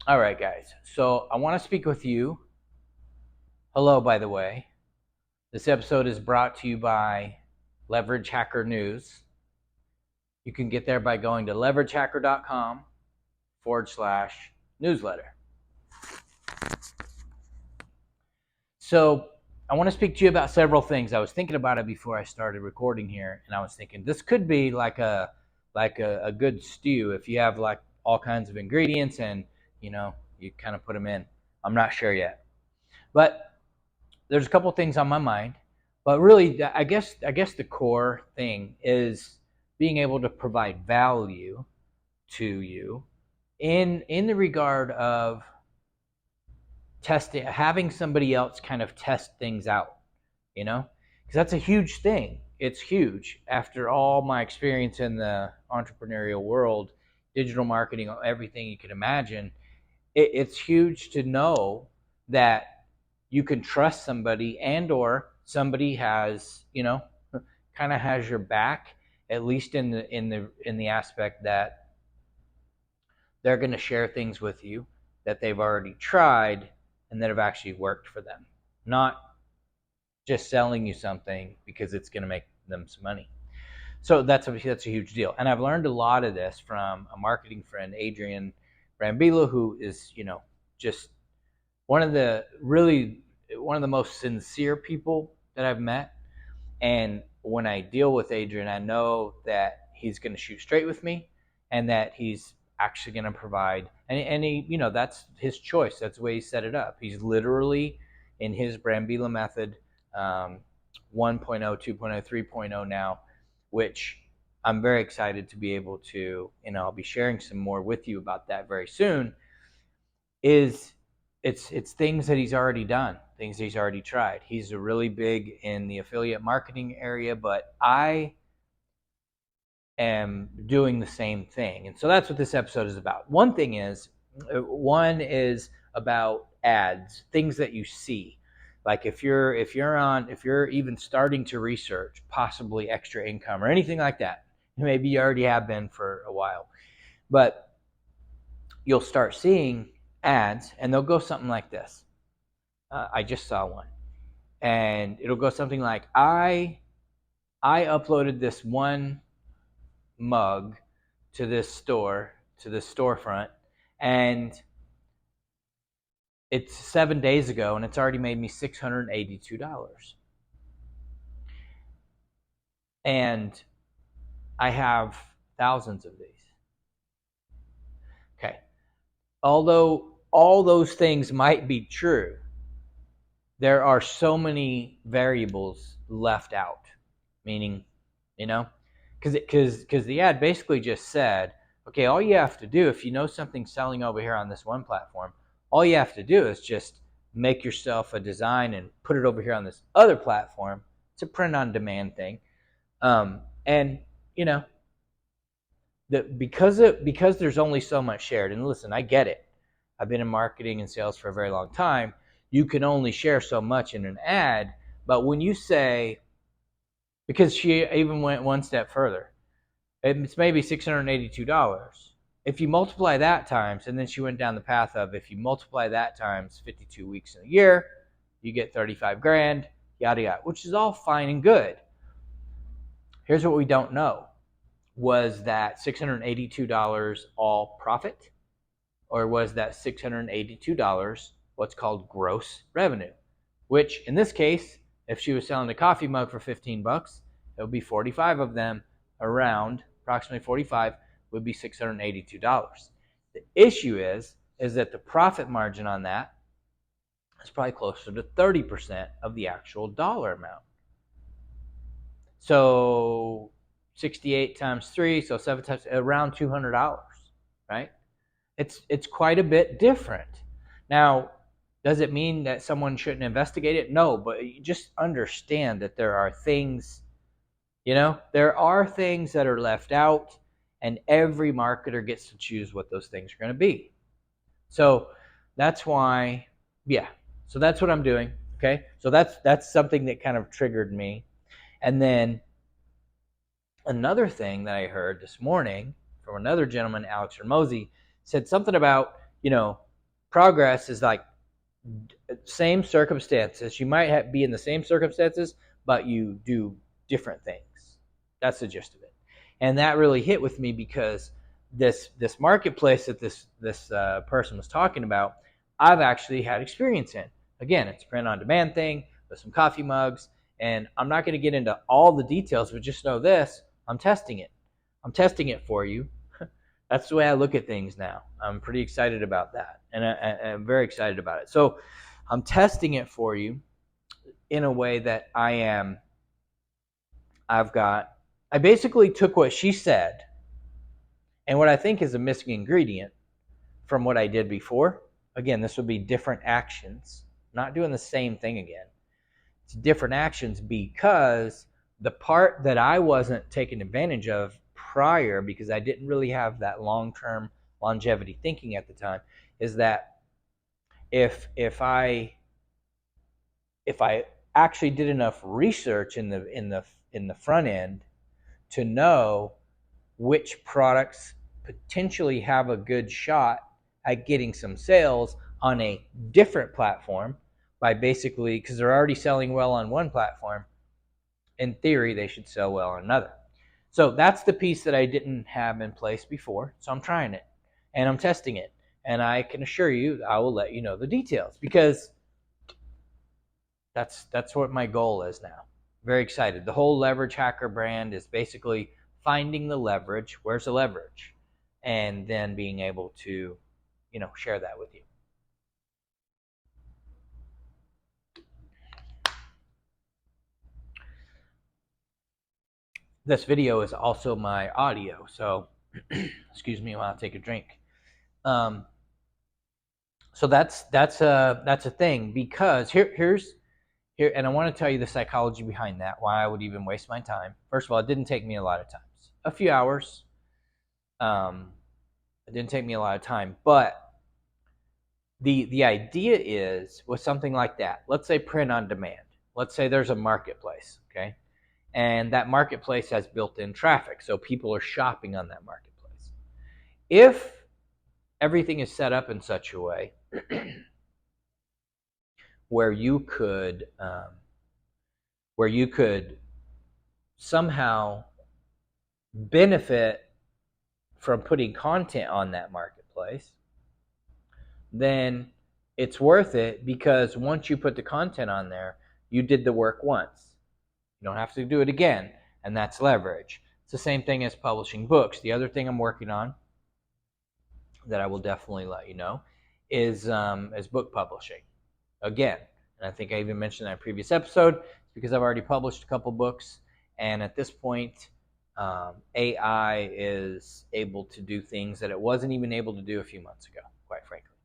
All right, guys. So I want to speak with you. Hello, by the way. This episode is brought to you by Leverage Hacker News. You can get there by going to leveragehacker.com/newsletter. So I want to speak to you about several things. I was thinking about it before I started recording here, and I was thinking this could be like a good stew if you have like all kinds of ingredients and you kind of put them in. I'm not sure yet, but there's a couple things on my mind, but really, I guess the core thing is being able to provide value to you in the regard of testing, having somebody else kind of test things out, because that's a huge thing. It's huge. After all my experience in the entrepreneurial world, digital marketing, everything you can imagine, it's huge to know that you can trust somebody, and or somebody has kind of has your back, at least in the aspect that they're going to share things with you that they've already tried and that have actually worked for them, not just selling you something because it's going to make them some money. So that's a huge deal, and I've learned a lot of this from a marketing friend, Adrian Brambila, who is just one of the most sincere people that I've met. And when I deal with Adrian, I know that he's going to shoot straight with me, and that he's actually going to provide. And he, that's his choice. That's the way he set it up. He's literally in his Brambila method, 1.0, 2.0, 3.0 now, which I'm very excited to be able to. I'll be sharing some more with you about that very soon. It's things that he's already done, things that he's already tried. He's really big in the affiliate marketing area, but I am doing the same thing. And so that's what this episode is about. One is about ads, things that you see. Like if you're even starting to research possibly extra income or anything like that, maybe you already have been for a while, but you'll start seeing ads, and they'll go something like this. I just saw one, and it'll go something like, I uploaded this one mug to this storefront, and it's 7 days ago, and it's already made me $682. And I have thousands of these. Okay. Although all those things might be true, there are so many variables left out. Meaning, because the ad basically just said, okay, all you have to do, if you know something's selling over here on this one platform, all you have to do is just make yourself a design and put it over here on this other platform. It's a print on demand thing. And because there's only so much shared, and listen, I get it. I've been in marketing and sales for a very long time. You can only share so much in an ad, but when you say, because she even went one step further, it's maybe $682. If you multiply that times, and then she went down the path of, if you multiply that times 52 weeks in a year, you get 35 grand, yada yada, which is all fine and good. Here's what we don't know. Was that $682 all profit? Or was that $682 what's called gross revenue? Which in this case, if she was selling a coffee mug for $15, it would be 45 of them, around approximately 45 would be $682. The issue is that the profit margin on that is probably closer to 30% of the actual dollar amount. So 68 times 3, so 7 times, around $200, right? It's quite a bit different. Now, does it mean that someone shouldn't investigate it? No, but you just understand that there are things, there are things that are left out, and every marketer gets to choose what those things are going to be. So that's why, so that's what I'm doing. Okay. So that's something that kind of triggered me. And then another thing that I heard this morning from another gentleman, Alex Ramosi, said something about, progress is like same circumstances. You might be in the same circumstances, but you do different things. That's the gist of it. And that really hit with me because this marketplace that this person was talking about, I've actually had experience in. Again, it's a print on demand thing with some coffee mugs, and I'm not going to get into all the details, but just know this: I'm testing it. I'm testing it for you. That's the way I look at things now. I'm pretty excited about that, and I'm very excited about it. So I'm testing it for you in a way that I basically took what she said and what I think is a missing ingredient from what I did before. Again, this would be different actions, not doing the same thing again. It's different actions because the part that I wasn't taking advantage of prior, because I didn't really have that long-term longevity thinking at the time, is that if I actually did enough research in the front end to know which products potentially have a good shot at getting some sales on a different platform, by basically, because they're already selling well on one platform, in theory they should sell well on another. So that's the piece that I didn't have in place before. So I'm trying it and I'm testing it, and I can assure you I will let you know the details, because that's what my goal is now. Very excited. The whole Leverage Hacker brand is basically finding the leverage. Where's the leverage? And then being able to, share that with you. This video is also my audio, so excuse me while I take a drink. So that's a thing, because here, and I want to tell you the psychology behind that, why I would even waste my time. First of all, it didn't take me a lot of times, a few hours. It didn't take me a lot of time, but the idea is with something like that. Let's say print on demand. Let's say there's a marketplace, okay, and that marketplace has built-in traffic, so people are shopping on that marketplace. If everything is set up in such a way where you could somehow benefit from putting content on that marketplace, then it's worth it, because once you put the content on there, you did the work once. You don't have to do it again, and that's leverage. It's the same thing as publishing books. The other thing I'm working on that I will definitely let you know is book publishing. Again, and I think I even mentioned that in a previous episode, it's because I've already published a couple books, and at this point, AI is able to do things that it wasn't even able to do a few months ago, quite frankly.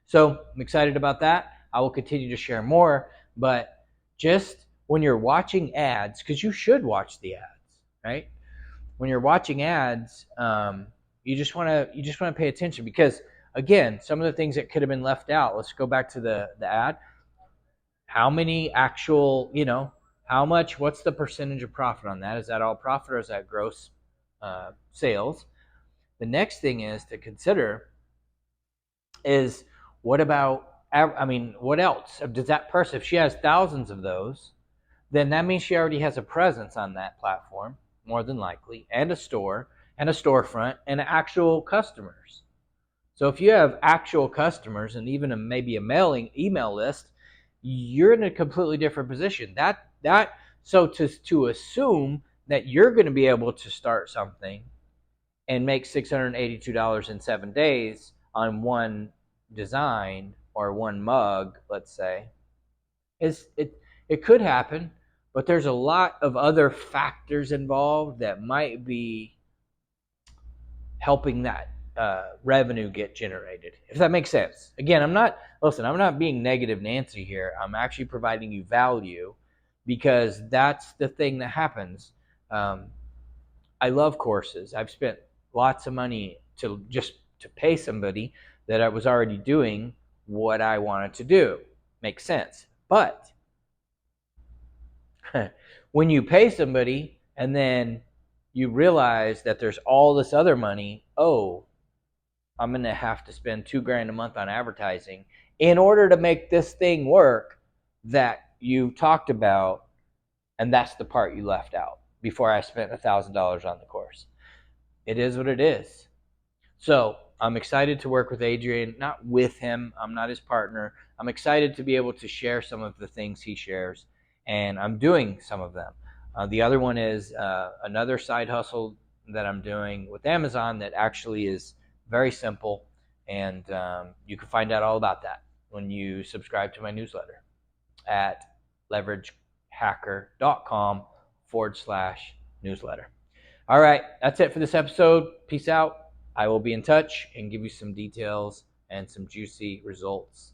So I'm excited about that. I will continue to share more, but just when you're watching ads, because you should watch the ads, right? When you're watching ads, you just want to pay attention, because again, some of the things that could have been left out. Let's go back to the ad. How many actual, how much? What's the percentage of profit on that? Is that all profit, or is that gross sales? The next thing is to consider is, what about, what else? Does that person, if she has thousands of those, then that means she already has a presence on that platform, more than likely, and a store, and a storefront, and actual customers. So if you have actual customers and even maybe a mailing email list, you're in a completely different position. So to assume that you're going to be able to start something and make $682 in 7 days on one design or one mug, let's say, it could happen, but there's a lot of other factors involved that might be helping that revenue get generated, if that makes sense. Again, I'm not being negative Nancy here. I'm actually providing you value, because that's the thing that happens. I love courses. I've spent lots of money to pay somebody that I was already doing what I wanted to do. Makes sense. But when you pay somebody and then you realize that there's all this other money, I'm going to have to spend $2,000 a month on advertising in order to make this thing work that you talked about. And that's the part you left out before I spent $1,000 on the course. It is what it is. So I'm excited to work with Adrian, not with him. I'm not his partner. I'm excited to be able to share some of the things he shares, and I'm doing some of them. The other one is another side hustle that I'm doing with Amazon that actually is very simple, and you can find out all about that when you subscribe to my newsletter at leveragehacker.com/newsletter. All right, that's it for this episode. Peace out. I will be in touch and give you some details and some juicy results